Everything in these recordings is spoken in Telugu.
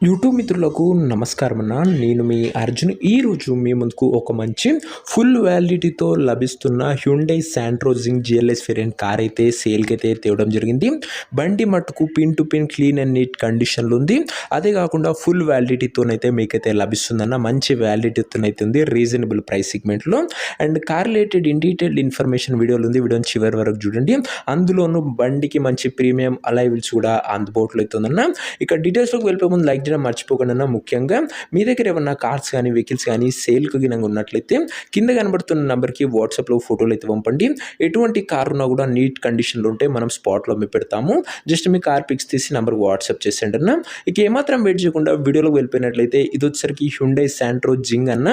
యూట్యూబ్ మిత్రులకు నమస్కారం అన్న. నేను మీ అర్జున్. ఈరోజు మీ ముందుకు ఒక మంచి ఫుల్ వ్యాలిడిటీతో లభిస్తున్న Hyundai Santro Zing GLS variant car అయితే సేల్కి అయితే తేవడం జరిగింది. బండి మట్టుకు pin to pin clean and neat కండిషన్లో ఉంది. అదే కాకుండా ఫుల్ వ్యాలిడిటీతోనైతే మీకైతే లభిస్తుందన్న. మంచి వ్యాలిడిటీతోనైతే ఉంది, రీజనబుల్ ప్రైస్ సెగ్మెంట్లో. And car related in detailed information వీడియోలు ఉంది, వీడియోని చివరి వరకు చూడండి. అందులోనూ బండికి మంచి ప్రీమియం అలైవిల్స్ కూడా అందుబాటులో అవుతుందన్న. ఇక డీటెయిల్స్లోకి వెళ్ళిపోయే ముందు లైక్ చేయడం మర్చిపోకుండా. ముఖ్యంగా మీ దగ్గర ఏమన్నా కార్స్ కానీ వెహికల్స్ కానీ సేల్కి గినంగా ఉన్నట్లయితే కింద కనబడుతున్న నెంబర్కి వాట్సాప్లో ఫోటోలు అయితే పంపండి. ఎటువంటి కార్ ఉన్నా కూడా నీట్ కండిషన్లో ఉంటే మనం స్పాట్లో మేము పెడతాము. జస్ట్ మీ కార్ పిక్స్ తీసి నెంబర్కి వాట్సాప్ చేసేయండి అన్న. ఇక ఏమాత్రం వెయిట్ చేయకుండా వీడియోలోకి వెళ్ళిపోయినట్లయితే ఇది వచ్చేసరికి హ్యుండై శాంట్రో జింగ్ అన్న.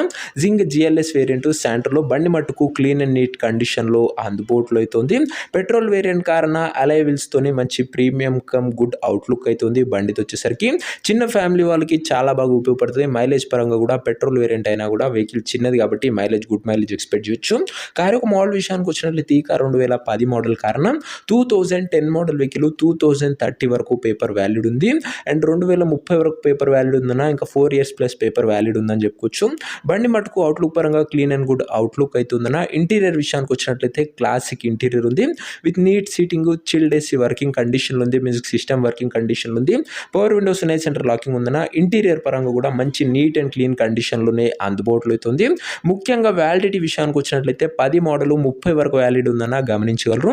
జింగ్ జిఎల్ఎస్ వేరియంట్ శాంట్రోలో బండి మట్టుకు క్లీన్ అండ్ నీట్ కండిషన్లో అందుబాటులో అవుతుంది. పెట్రోల్ వేరియంట్ కారణ అలై వీల్స్తోనే మంచి ప్రీమియం కమ్ గుడ్ అవుట్లుక్ అవుతుంది. బండితో వచ్చేసరికి చిన్న ఫ్యామిలీ వాళ్ళకి చాలా బాగా ఉపయోగపడుతుంది. మైలేజ్ పరంగా కూడా పెట్రోల్ వేరియంట్ అయినా కూడా వెహికల్ చిన్నది కాబట్టి మైలేజ్ గుడ్ మైలేజ్ ఎక్స్పెక్ట్ చేయొచ్చు. కార్ యొక్క మోడల్ విషయానికి వచ్చినట్లయితే ఈ కార్ 2010 మోడల్ కారణం 2010 మోడల్ వెహికల్ 2030 వరకు పేపర్ వ్యాలిడ్ ఉంది. అండ్ 2030 వరకు పేపర్ వ్యాలిడ్ ఉందన్న. ఇంకా 4 ఇయర్స్ ప్లస్ పేపర్ వ్యాలిడ్ ఉందని చెప్పుకోవచ్చు. బండి మటుకు అవుట్లుక్ పరంగా క్లీన్ అండ్ గుడ్ అవుట్లుక్ అవుతుందన్న. ఇంటీరియర్ విషయానికి వచ్చినట్లయితే క్లాసిక్ ఇంటీరియర్ ఉంది with neat seating, chilled AC working కండిషన్లో ఉంది, మ్యూజిక్ సిస్టమ్ వర్కింగ్ కండిషన్లో ఉంది, పవర్ విండోస్ ఉన్నాయి, సెంటర్ లాకింగ్ ఉందన్న. ఇంటీరియర్ పరంగా కూడా మంచి నీట్ అండ్ క్లీన్ కండిషన్లోనే అందుబాటులో అవుతుంది. ముఖ్యంగా వ్యాలిడిటీ విషయానికి వచ్చినట్లయితే 10 మోడల్ 30 వరకు వ్యాలిడ్ ఉందన్న గమనించగలరు.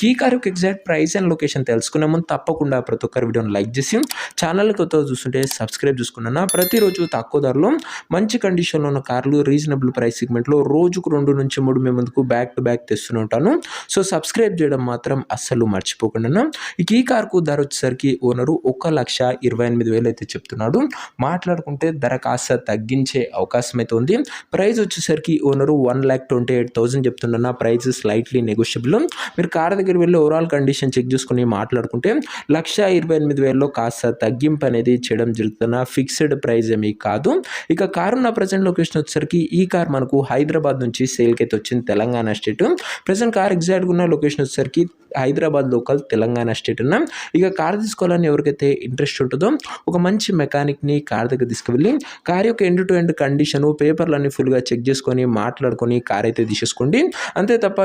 ఈ కార్ యొక్క ఎగ్జాక్ట్ ప్రైస్ అండ్ లొకేషన్ తెలుసుకునే ముందు తప్పకుండా ప్రతి ఒక్కరి వీడియోని లైక్ చేసి ఛానల్ కొత్తగా చూస్తుంటే సబ్స్క్రైబ్ చేసుకున్నా. ప్రతిరోజు తక్కువ ధరలో మంచి కండిషన్లో ఉన్న కార్లు రీజనబుల్ ప్రైస్ సెగ్మెంట్లో రోజుకు 2 నుంచి 3 మేము ముందుకు బ్యాక్ టు బ్యాక్ తెస్తూనే ఉంటాను. సో సబ్స్క్రైబ్ చేయడం మాత్రం అస్సలు మర్చిపోకుండా. ఇక ఈ కార్కు ధర వచ్చేసరికి ఓనరు 1,28,000 అయితే చెప్తున్నాడు. మాట్లాడుకుంటే ధర కాస్త తగ్గించే అవకాశం అయితే ఉంది. ప్రైస్ వచ్చేసరికి ఓనరు 1,28,000 చెప్తున్నా. Price slightly negotiable. మీరు కార్ దగ్గర వెళ్ళి ఓవరాల్ కండిషన్ చెక్ చేసుకుని మాట్లాడుకుంటే 1,28,000లో కాస్త తగ్గింపు అనేది చేయడం జరుగుతున్న. ఫిక్స్డ్ ప్రైస్ ఏమీ కాదు. ఇక కారు ఉన్న ప్రజెంట్ లొకేషన్ వచ్చేసరికి ఈ కార్ మనకు హైదరాబాద్ నుంచి సేల్కి అయితే వచ్చింది, తెలంగాణ స్టేట్. ప్రజెంట్ కార్ ఎగ్జాక్ట్గా ఉన్న లొకేషన్ వచ్చేసరికి హైదరాబాద్ లోకల్, తెలంగాణ స్టేట్ అన్న. ఇక కార్ తీసుకోవాలని ఎవరికైతే ఇంట్రెస్ట్ ఉంటుందో ఒక మంచి మెకానిక్ని కార్ దగ్గర తీసుకువెళ్ళి కార్ యొక్క ఎండ్ టు ఎండ్ కండిషను పేపర్లన్నీ ఫుల్గా చెక్ చేసుకొని మాట్లాడుకొని కార్ అయితే తీసేసుకోండి. అంతే తప్ప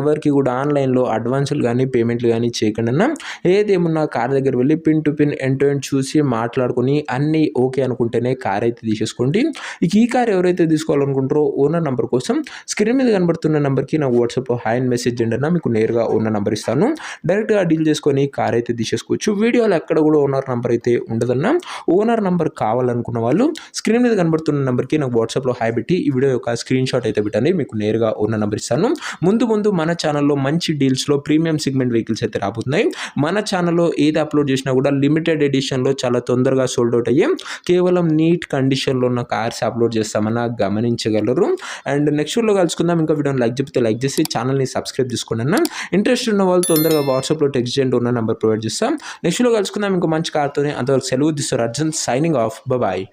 ఎవరికి కూడా ఆన్లైన్లో అడ్వాన్సులు కానీ పేమెంట్లు కానీ చేయకుండా ఏదేమున్నా కార్ దగ్గర వెళ్ళి pin to pin end to end చూసి మాట్లాడుకొని అన్నీ ఓకే అనుకుంటేనే కార్ అయితే తీసేసుకోండి. ఇక ఈ కార్ ఎవరైతే తీసుకోవాలనుకుంటారో ఓనర్ నెంబర్ కోసం స్క్రీన్ మీద కనబడుతున్న నెంబర్కి నాకు వాట్సాప్ హాయ్ అండ్ మెసేజ్ చేయండి అన్న. మీకు నేరుగా ఓనర్ నెంబర్ ఇస్తాను. డైరెక్ట్గా డీల్ చేసుకొని కార్ అయితే తీసేసుకోవచ్చు. వీడియోలో ఎక్కడ కూడా ఓనర్ నెంబర్ అయితే ఉండదన్న. ఓనర్ నెంబర్ కావాలనుకున్న వాళ్ళు స్క్రీన్ మీద కనబడుతున్న నెంబర్కి నాకు వాట్సాప్లో హాయ్ పెట్టి ఈ వీడియో యొక్క స్క్రీన్ షాట్ అయితే పెట్టండి. మీకు నేరుగా ఓనర్ నెంబర్ ఇస్తాను. ముందు మన ఛానల్లో మంచి డీల్స్లో ప్రీమియం సెగ్మెంట్ వెహికల్స్ అయితే రాబోతున్నాయి. మన ఛానల్లో ఏది అప్లోడ్ చేసినా కూడా లిమిటెడ్ ఎడిషన్లో చాలా తొందరగా సోల్డ్ అవుట్ అయ్యే కేవలం నీట్ కండిషన్లో ఉన్న కార్స్ అప్లోడ్ చేస్తామన్న గమనించగలరు. అండ్ నెక్స్ట్ వీడియోలో కలుసుకుందాం. ఇంకా వీడియోని లైక్ చెప్తే లైక్ చేసి ఛానల్ని సబ్స్క్రైబ్ చేసుకోండి అన్న. ఇంట్రెస్ట్ ఉన్న వాళ్ళు తొందరగా వాట్సాప్లో టెక్స్ట్ చేయండి, ఉన్న నెంబర్ ప్రొవైడ్ చేస్తాం. నెక్స్ట్ వీడియోలో కలుసుకుందాం ఇంకో మంచి కార్తోనే. అంతవరకు సెలవు తీస్తారు. Arjun signing off. బాయ్.